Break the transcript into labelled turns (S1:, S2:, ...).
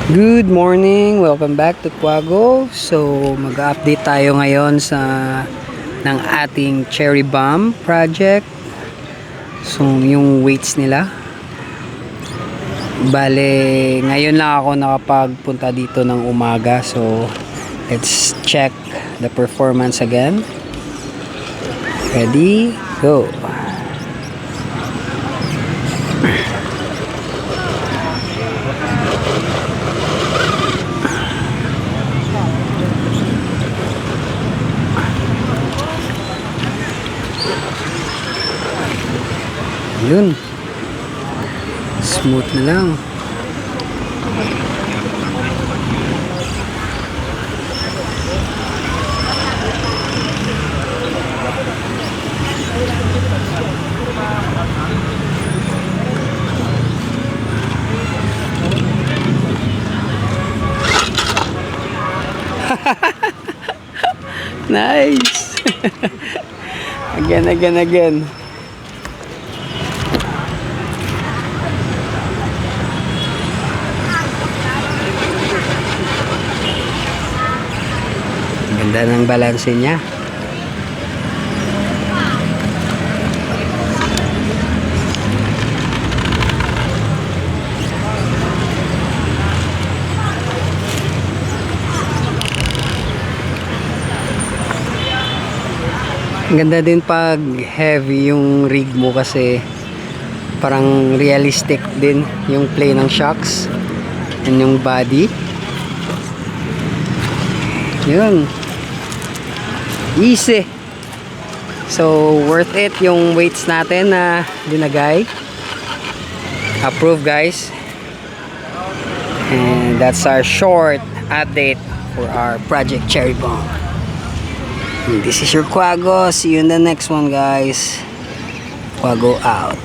S1: Good morning! Welcome back to Quago. So, mag-update tayo ngayon ng ating cherry bomb project. So, yung weights nila. Bale, ngayon lang ako nakapagpunta dito ng umaga. So, let's check the performance again. Ready? Go! Yun, smooth na lang. Nice. Again. Ganda ng balanse niya. Ganda din pag heavy yung rig mo kasi parang realistic din yung play ng shocks and yung body. Yun. Easy. So, worth it yung weights natin na dinagay. Approve, guys. And that's our short update for our Project Cherry Bomb. And this is your Quago. See you in the next one, guys. Quago out.